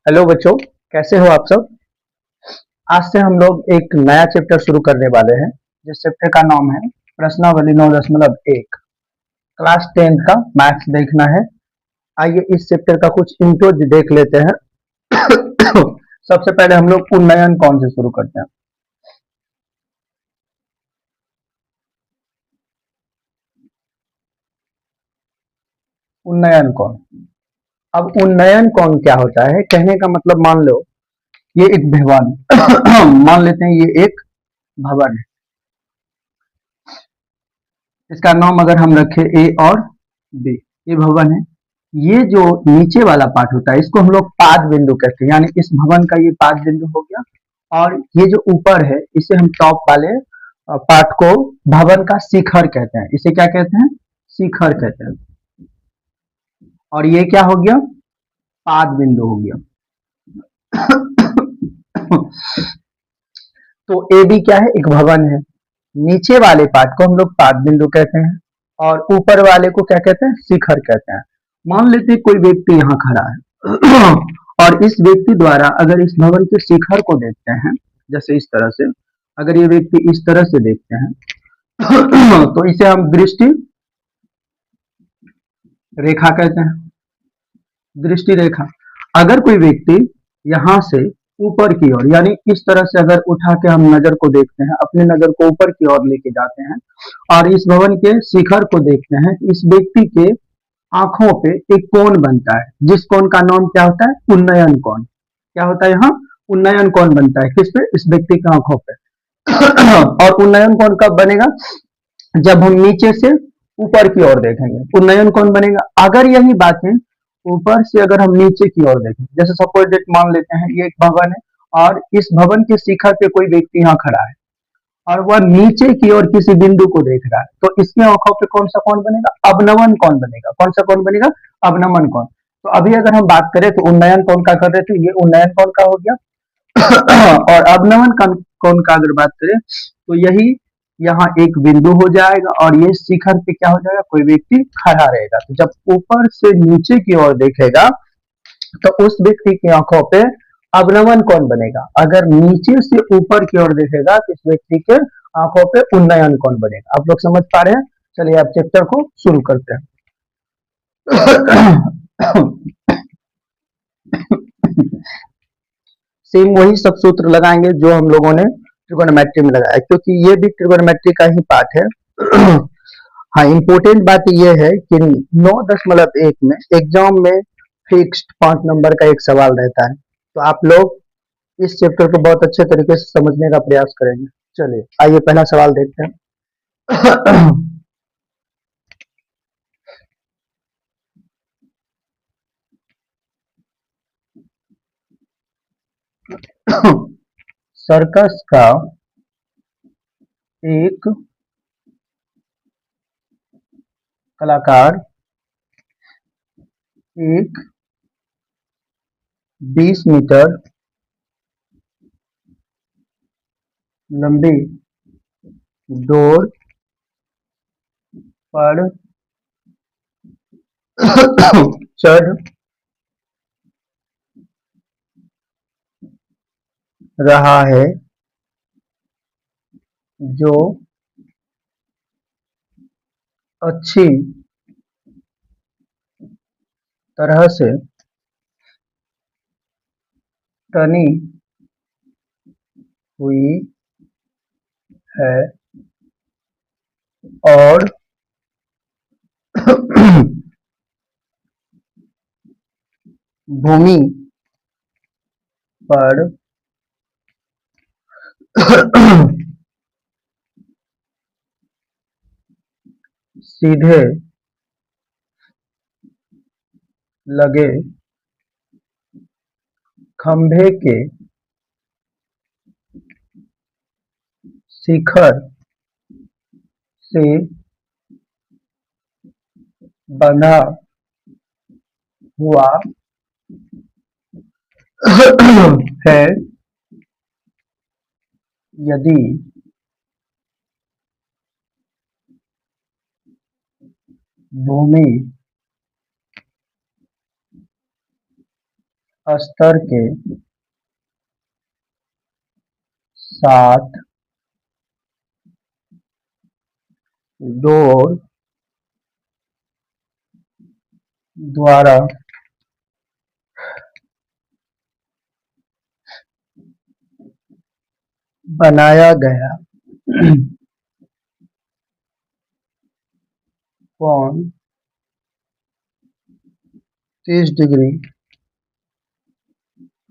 Hello बच्चों, कैसे हो आप सब। आज से हम लोग एक नया चैप्टर शुरू करने वाले हैं। जिस चैप्टर का नाम है प्रश्नावली 9.1। क्लास 10 का मैथ्स देखना है। आइए इस चैप्टर का कुछ इंट्रो देख लेते हैं। सबसे पहले हम लोग उन्नयन कौन से शुरू करते हैं। उन्नयन कौन। अब उन्नयन कौन क्या होता है, कहने का मतलब मान लो ये एक भवन मान लेते हैं ये एक भवन है। इसका नाम अगर हम रखें ए और बी, ये भवन है। ये जो नीचे वाला पार्ट होता है इसको हम लोग पाद बिंदु कहते हैं, यानी इस भवन का ये पाद बिंदु हो गया। और ये जो ऊपर है इसे हम टॉप वाले पार्ट को भवन का शिखर कहते हैं। इसे क्या कहते हैं, शिखर कहते हैं। और ये क्या हो गया, पाद बिंदु हो गया। तो ए बी क्या है, एक भवन है। नीचे वाले पार्ट को हम लोग पाद बिंदु कहते हैं और ऊपर वाले को क्या कहते हैं, शिखर कहते हैं। मान लेते हैं कोई व्यक्ति यहाँ खड़ा है और इस व्यक्ति द्वारा अगर इस भवन के शिखर को देखते हैं, जैसे इस तरह से, अगर ये व्यक्ति इस तरह से देखते हैं तो इसे हम दृष्टि रेखा कहते हैं। दृष्टि रेखा। अगर कोई व्यक्ति यहाँ से ऊपर की ओर, यानी इस तरह से अगर उठा के हम नजर को देखते हैं, अपने नजर को ऊपर की ओर लेके जाते हैं और इस भवन के शिखर को देखते हैं, इस व्यक्ति के आंखों पे एक कोण बनता है, जिस कोण का नाम क्या होता है, उन्नयन कोण। क्या होता है यहाँ, उन्नयन कोण बनता है। किस पे, इस व्यक्ति की आंखों पे। और उन्नयन कोण कब बनेगा, जब हम नीचे से ऊपर की ओर देखेंगे उन्नयन कौन बनेगा। अगर यही बातें ऊपर से अगर हम नीचे की ओर देखें, जैसे सपोज डेट मान लेते हैं ये एक भवन है और इस भवन के शिखर पे कोई व्यक्ति यहाँ खड़ा है और वह नीचे की ओर किसी बिंदु को देख रहा है, तो इसकी आंखों पे कौन सा कौन बनेगा, अवनमन कौन बनेगा। कौन सा कौन बनेगा, अवनमन कौन। तो अभी अगर हम बात करें तो उन्नयन कौन का कर रहे थे, ये उन्नयन कौन का हो गया। और अवनमन कौन का अगर बात करें तो यही यहाँ एक बिंदु हो जाएगा और ये शिखर पे क्या हो जाएगा, कोई व्यक्ति खड़ा रहेगा। तो जब ऊपर से नीचे की ओर देखेगा तो उस व्यक्ति की आंखों पे अवनमन कौन बनेगा। अगर नीचे से ऊपर की ओर देखेगा तो इस व्यक्ति के आंखों पे उन्नयन कौन बनेगा। आप लोग समझ पा रहे हैं। चलिए आप चैप्टर को शुरू करते हैं। सेम वही सब सूत्र लगाएंगे जो हम लोगों ने ट्रिगोनोमेट्री में लगाया, क्योंकि ये भी ट्रिगोनोमेट्री का ही पार्ट है। हाँ, इम्पोर्टेंट बात यह है कि 9.1 में एग्जाम में फिक्स्ड 5 नंबर का एक सवाल रहता है, तो आप लोग इस चैप्टर को बहुत अच्छे तरीके से समझने का प्रयास करेंगे। चलिए आइए पहला सवाल देखते हैं। सर्कस का एक कलाकार एक 20 मीटर लंबी डोर पर चढ़ रहा है, जो अच्छी तरह से टनी हुई है और भूमि पर सीधे लगे खंभे के शिखर से बंधा हुआ है। यदि भूमि अस्तर के साथ डोर द्वारा बनाया गया कोण 30 डिग्री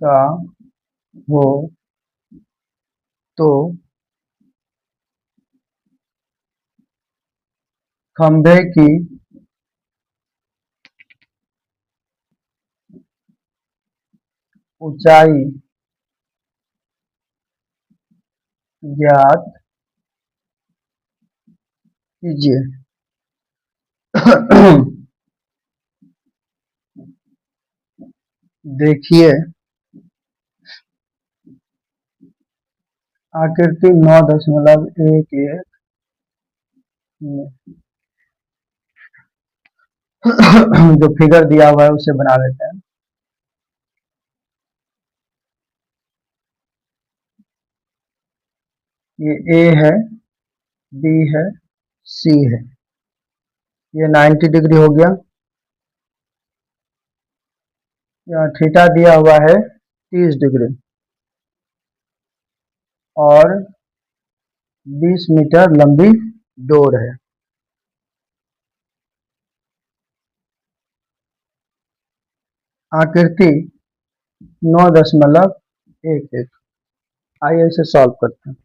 का हो तो खंभे की ऊंचाई ज्ञात कीजिए। देखिए आकृति 9.11 जो फिगर दिया हुआ है उसे बना लेते हैं। ये ए है, बी है, सी है। ये 90 डिग्री हो गया। यहाँ थीटा दिया हुआ है 30 डिग्री और 20 मीटर लंबी डोर है। आकृति 9.11। आइए इसे सॉल्व करते हैं।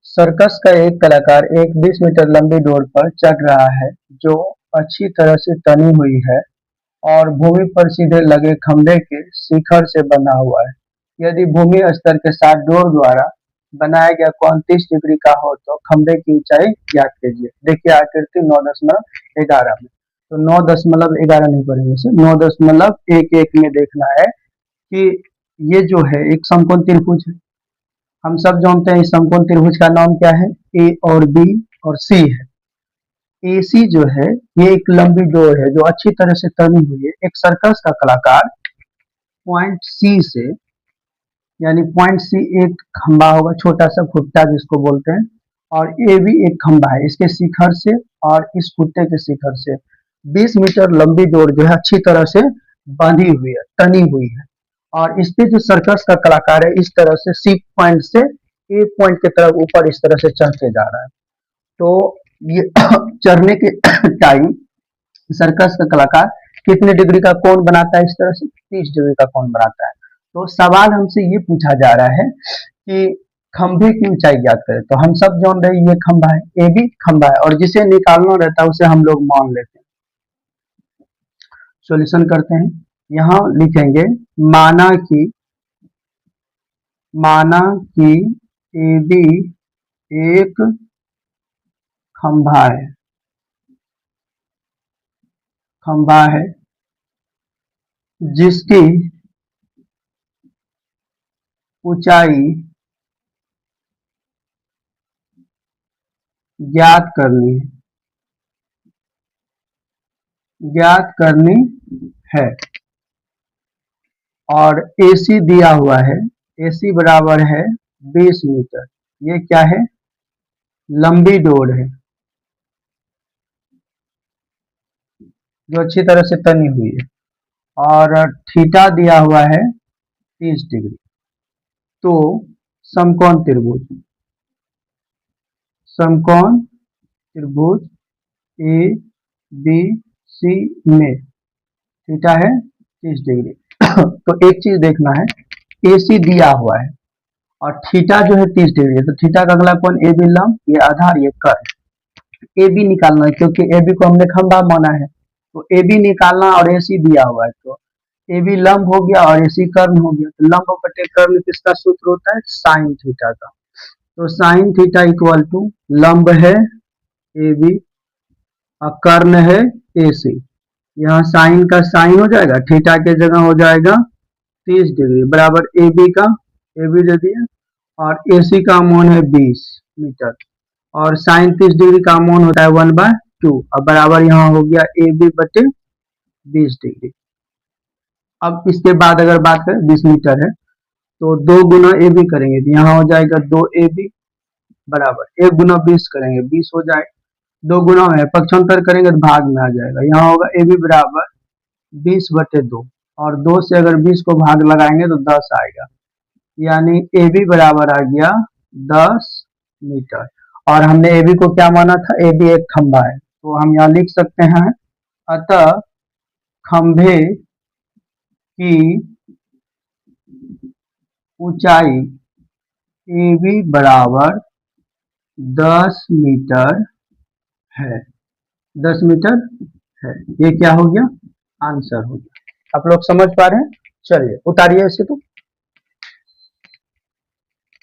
सर्कस का एक कलाकार एक 20 मीटर लंबी डोर पर चढ़ रहा है जो अच्छी तरह से तनी हुई है और भूमि पर सीधे लगे खंभे के शिखर से बंधा हुआ है। यदि भूमि स्तर के साथ डोर द्वारा बनाया गया कोण 30 डिग्री का हो तो खंभे की ऊंचाई ज्ञात कीजिए। देखिए आकृति 9.11 में, तो 9.11 नहीं पढ़ेंगे इसे, 9.11 में देखना है कि ये जो है एक समकोण त्रिभुज है। हम सब जानते हैं इस समकोण त्रिभुज का नाम क्या है, ए और बी और सी है। AC जो है ये एक लंबी डोर है जो अच्छी तरह से तनी हुई है। एक सर्कस का कलाकार पॉइंट सी से, यानी पॉइंट सी एक खंबा होगा, छोटा सा खुट्टा जिसको बोलते हैं, और ए भी एक खंबा है, इसके शिखर से और इस खुट्टे के शिखर से 20 मीटर लंबी डोर जो है अच्छी तरह से बांधी हुई है, तनी हुई है। और इस पे जो सर्कस का कलाकार है इस तरह से सी पॉइंट से ए पॉइंट की तरफ ऊपर इस तरह से चढ़ते जा रहा है। तो ये चढ़ने के टाइम सर्कस का कलाकार कितने डिग्री का कोण बनाता है, इस तरह से 30 डिग्री का कोण बनाता है। तो सवाल हमसे ये पूछा जा रहा है कि खंभे की ऊंचाई ज्ञात करें। तो हम सब जान रहे हैं ये खंभा है, ए भी खंभा है, और जिसे निकालना रहता है उसे हम लोग मान लेते हैं। सॉल्यूशन करते हैं। यहाँ लिखेंगे माना कि ए बी एक खंभा है जिसकी ऊंचाई ज्ञात करनी है और AC दिया हुआ है, AC बराबर है 20 मीटर। ये क्या है, लंबी डोर है जो अच्छी तरह से तनी हुई है, और थीटा दिया हुआ है 30 डिग्री। तो समकोण त्रिभुज ए बी सी में थीटा है 30 डिग्री। तो एक चीज देखना है, AC दिया हुआ है और थीटा जो है 30 डिग्री है, तो थीटा का अगला कोण AB लंब, ये आधार, ये कर्ण। AB निकालना है क्योंकि AB को हमने खंभा माना है, तो AB निकालना और AC दिया हुआ है, तो AB लंब हो गया और AC कर्ण हो गया। तो लंब बटे कर्ण किसका सूत्र होता है, साइन थीटा का। तो साइन थीटा इक्वल टू लंब है AB और कर्ण है AC। यहाँ साइन का साइन हो जाएगा, थीटा के जगह हो जाएगा 30 डिग्री बराबर AB दे दिया, और AC का मान है 20 मीटर, और साइन 30 डिग्री का मान होता है 1/2, अब बराबर यहाँ हो गया AB बटे 20 डिग्री। अब इसके बाद अगर बात करें 20 मीटर है, तो 2 गुना AB करेंगे तो यहाँ हो जाएगा 2AB बराबर 1 गुना 20 करेंगे 20 हो जाए, 2 गुना में पक्षांतर करेंगे तो भाग में आ जाएगा, यहाँ होगा AB बराबर 20/2 और 2 से अगर 20 को भाग लगाएंगे तो 10 आएगा, यानी AB बराबर आ गया 10 मीटर। और हमने AB को क्या माना था, AB एक खंभा है, तो हम यहाँ लिख सकते हैं, अतः खंभे की ऊंचाई AB बराबर 10 मीटर है, 10 मीटर है। ये क्या हो गया, आंसर हो गया। आप लोग समझ पा रहे हैं? चलिए उतारिए इसे तो।